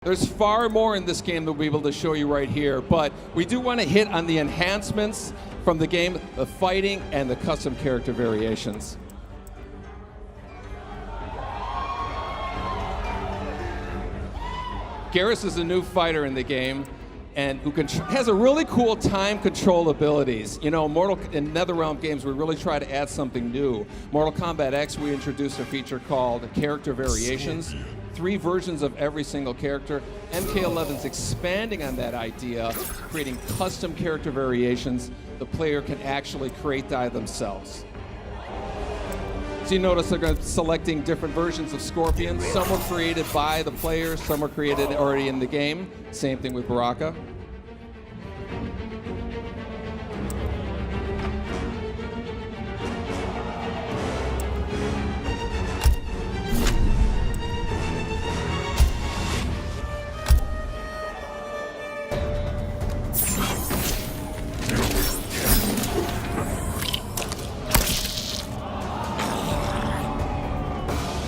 There's far more in this game that we'll be able to show you right here, but we do want to hit on the enhancements from the game, the fighting, and the custom character variations. Garrus is a new fighter in the game, and who has a really cool time control abilities. You know, in NetherRealm games, we really try to add something new. Mortal Kombat X, we introduced a feature called Character Variations. 3 versions of every single character. MK11's expanding on that idea, creating custom character variations the player can actually create themselves. So you notice they're selecting different versions of Scorpion. Some were created by the players, some were created already in the game. Same thing with Baraka.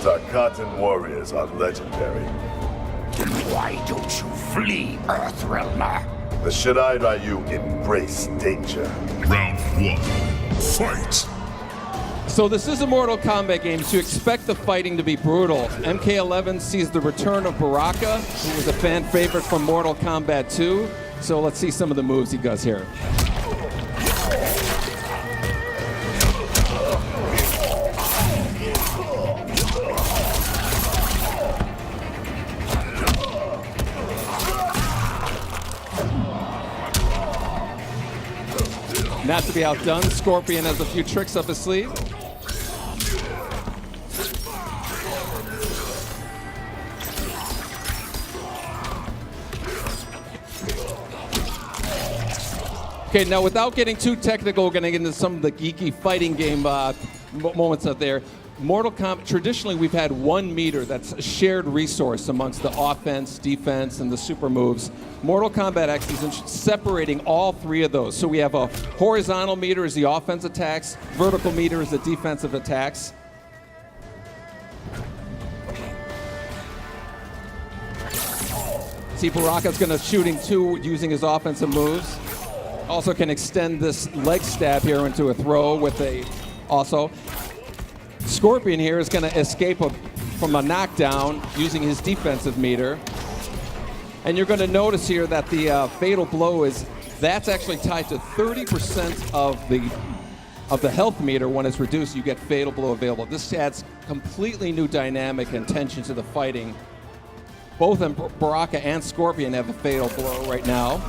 Tarkatan warriors are legendary. Then why don't you flee, Earthrealmer? The Shirai Ryu embrace danger. Round 1, fight! So this is a Mortal Kombat game, so you expect the fighting to be brutal. MK11 sees the return of Baraka, who was a fan favorite from Mortal Kombat 2. So let's see some of the moves he does here. Not to be outdone, Scorpion has a few tricks up his sleeve. Okay, now without getting too technical, we're going to get into some of the geeky fighting game moments out there. Mortal Kombat, traditionally we've had 1 meter that's a shared resource amongst the offense, defense, and the super moves. Mortal Kombat X is separating all 3 of those. So we have a horizontal meter is the offense attacks, vertical meter is the defensive attacks. See, Baraka's going to shooting 2 using his offensive moves. Also can extend this leg stab here into a throw with a also. Scorpion here is going to escape from a knockdown using his defensive meter. And you're going to notice here that the fatal blow that's actually tied to 30% of the health meter. When it's reduced, you get fatal blow available. This adds completely new dynamic and tension to the fighting. Both Baraka and Scorpion have a fatal blow right now.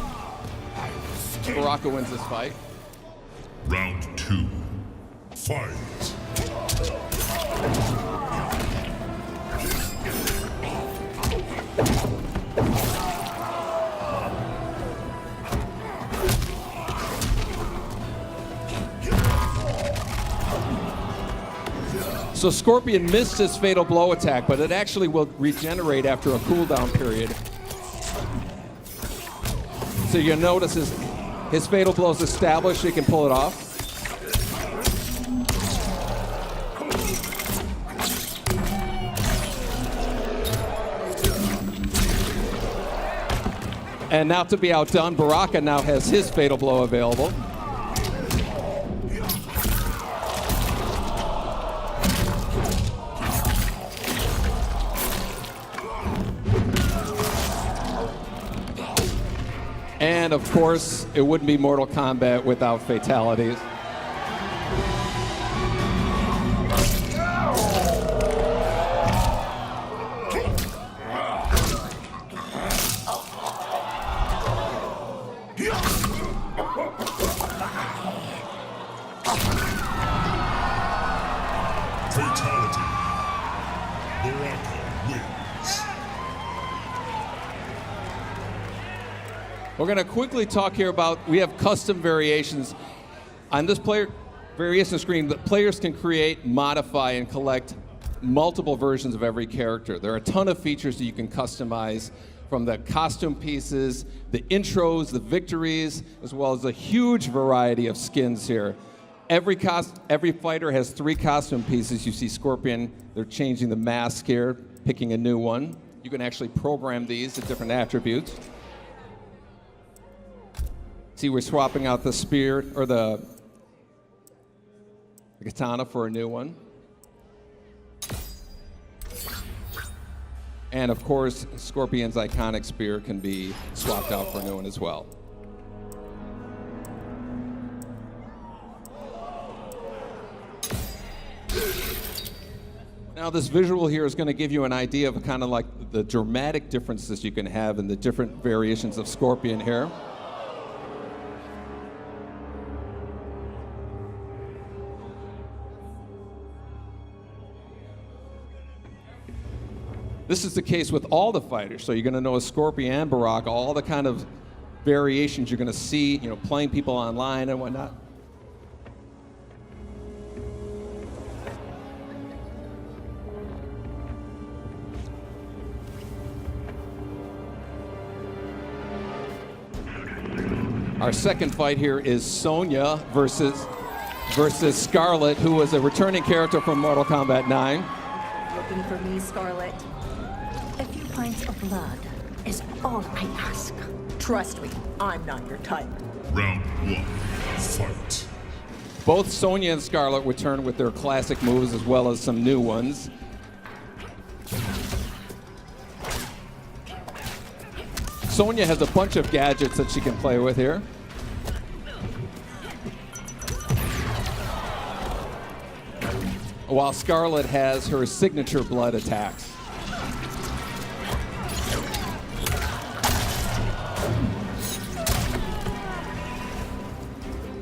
Baraka wins this fight. Round 2, fight! So Scorpion missed his fatal blow attack, but it actually will regenerate after a cooldown period. So you'll notice his fatal blow is established, he can pull it off. And not to be outdone, Baraka now has his fatal blow available. And of course, it wouldn't be Mortal Kombat without fatalities. Fatality. Baraka wins. We're going to quickly talk here about, we have custom variations. On this player variation screen, the players can create, modify, and collect multiple versions of every character. There are a ton of features that you can customize, from the costume pieces, the intros, the victories, as well as a huge variety of skins here. Every fighter has 3 costume pieces. You see Scorpion, they're changing the mask here, picking a new one. You can actually program these to different attributes. See, we're swapping out the spear or the katana for a new one. And of course, Scorpion's iconic spear can be swapped out for a new one as well. Now this visual here is going to give you an idea of kind of like the dramatic differences you can have in the different variations of Scorpion here. This is the case with all the fighters, so you're going to know Scorpion and Baraka, all the kind of variations you're going to see, you know, playing people online and whatnot. Our second fight here is Sonya versus Scarlet, who was a returning character from Mortal Kombat 9. Looking for me, Scarlet? A few pints of blood is all I ask. Trust me, I'm not your type. Round 1. Fight. Both Sonya and Scarlet return with their classic moves as well as some new ones. Sonya has a bunch of gadgets that she can play with here. While Scarlet has her signature blood attacks.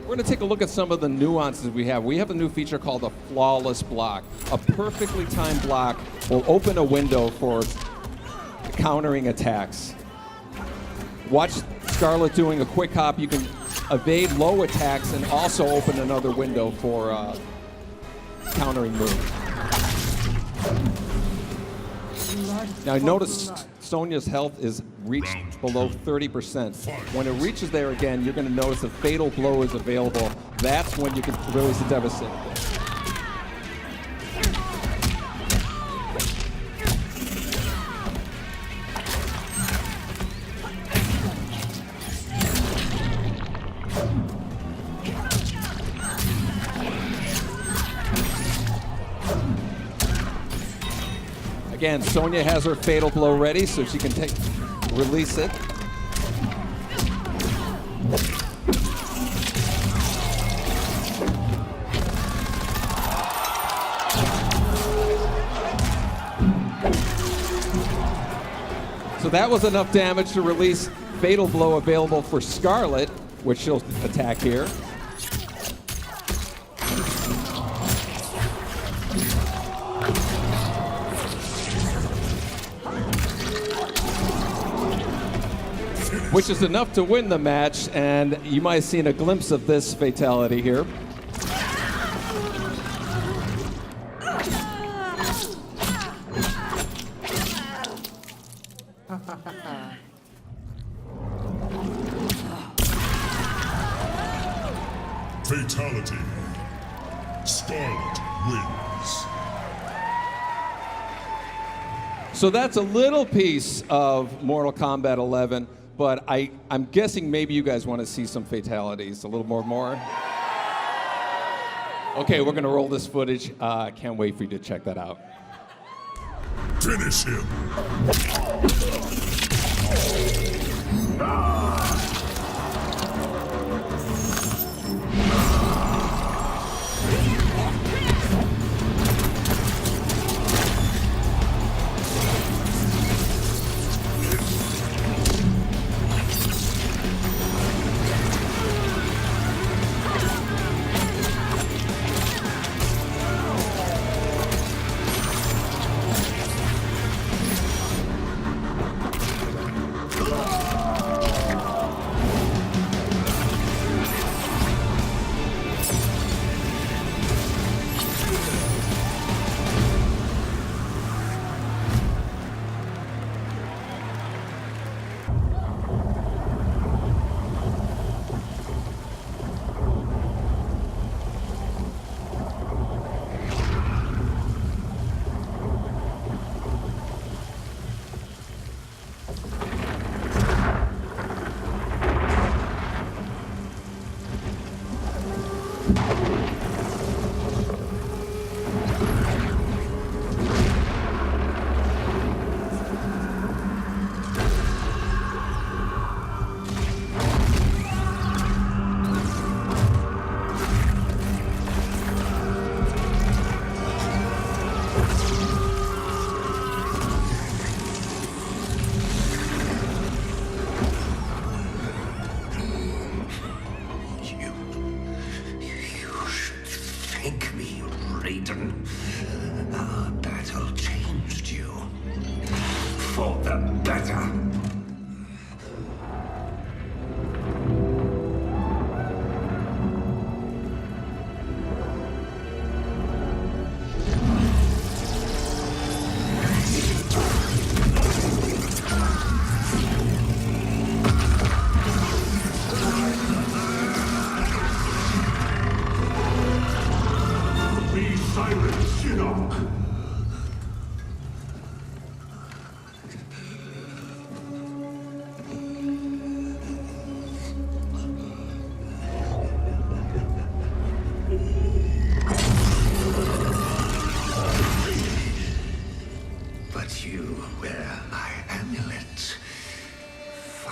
We're going to take a look at some of the nuances we have. We have a new feature called a flawless block. A perfectly timed block will open a window for countering attacks. Watch Scarlet doing a quick hop. You can evade low attacks and also open another window for countering move. Now notice Sonya's health is reached below 30%. When it reaches there again, you're going to notice a fatal blow is available. That's when you can release a devastating blow. Again, Sonya has her fatal blow ready, so she can release it. So that was enough damage to release fatal blow available for Scarlet, which she'll attack here. Which is enough to win the match, and you might have seen a glimpse of this fatality here. Fatality. Scarlet wins. So that's a little piece of Mortal Kombat 11. But I'm guessing maybe you guys want to see some fatalities, a little more. Okay, we're gonna roll this footage. I can't wait for you to check that out. Finish him.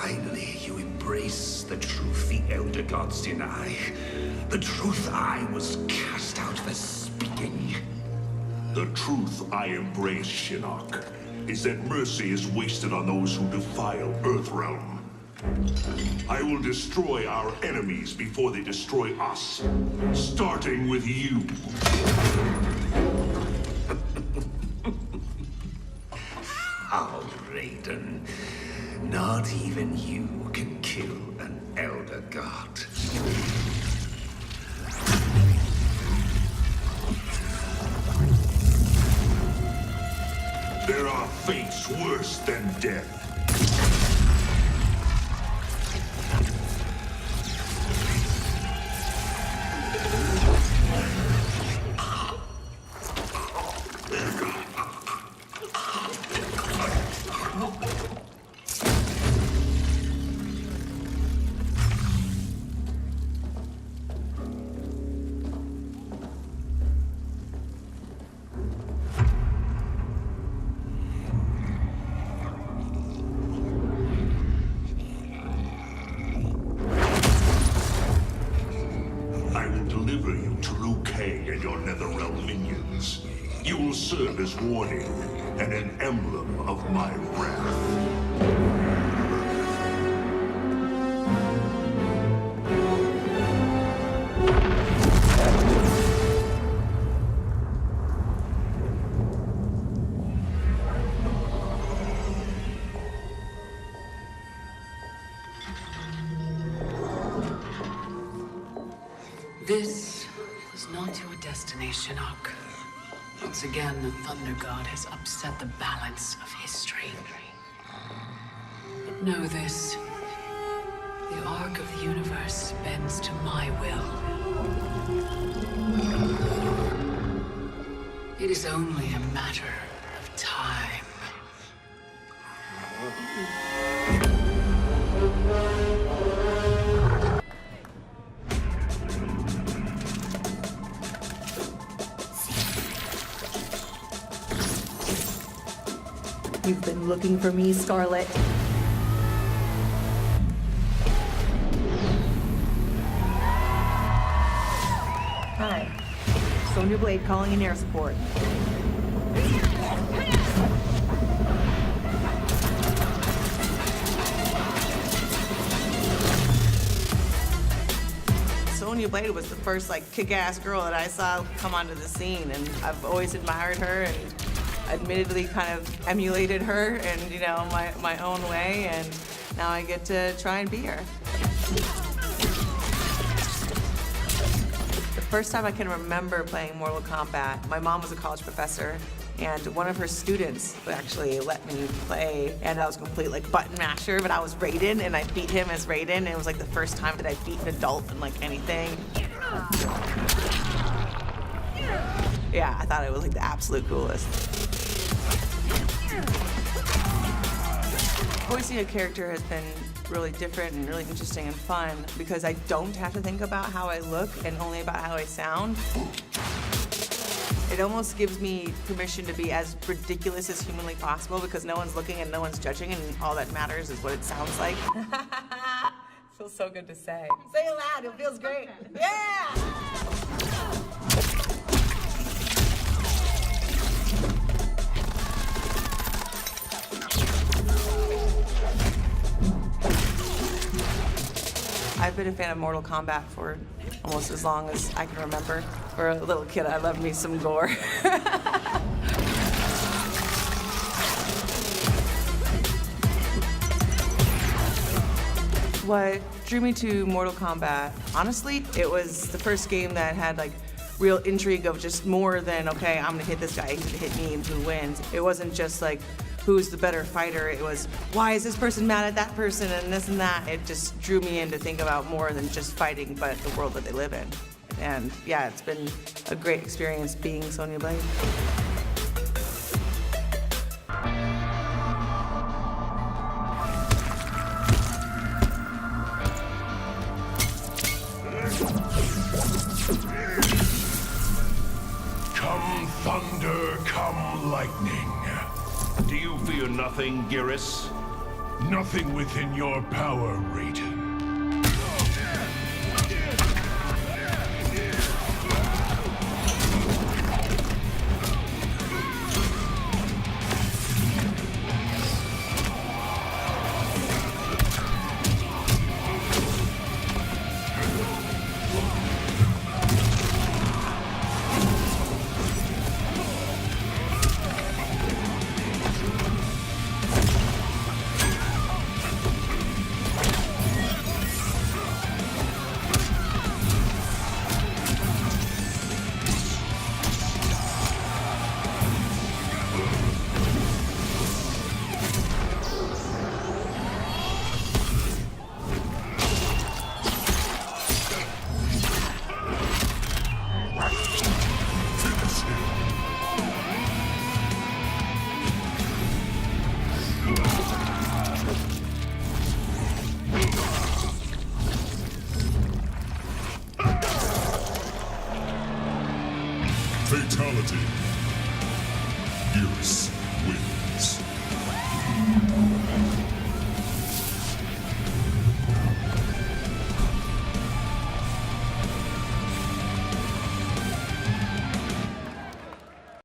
Finally, you embrace the truth the Elder Gods deny. The truth I was cast out for speaking. The truth I embrace, Shinnok, is that mercy is wasted on those who defile Earthrealm. I will destroy our enemies before they destroy us, starting with you. How, Raiden? Not even you can kill an Elder God. There are fates worse than death. You will serve as warning and an emblem of my wrath. This was not your destination, Shinnok. Once again, the Thunder God has upset the balance of history. But know this. The arc of the universe bends to my will. It is only a matter of time. You've been looking for me, Scarlet. Hi. Sonya Blade calling in air support. Sonya Blade was the first kick-ass girl that I saw come onto the scene, and I've always admired her and admittedly kind of emulated her in, my own way, and now I get to try and be her. The first time I can remember playing Mortal Kombat, my mom was a college professor, and one of her students actually let me play, and I was a complete button masher, but I was Raiden, and I beat him as Raiden, and it was the first time that I beat an adult in anything. Yeah, I thought it was the absolute coolest. Voicing a character has been really different and really interesting and fun because I don't have to think about how I look and only about how I sound. It almost gives me permission to be as ridiculous as humanly possible because no one's looking and no one's judging, and all that matters is what it sounds like. Feels so good to say. Say it loud, it feels great. Yeah! I've been a fan of Mortal Kombat for almost as long as I can remember. For a little kid, I loved me some gore. What drew me to Mortal Kombat, honestly, it was the first game that had real intrigue of just more than, okay, I'm gonna hit this guy, he's gonna hit me, and who wins. It wasn't just who's the better fighter. It was, why is this person mad at that person and this and that? It just drew me in to think about more than just fighting, but the world that they live in. And yeah, it's been a great experience being Sonya Blade. Come thunder, come lightning. Do you fear nothing, Geras? Nothing within your power, Raiden. Fatality. Gears.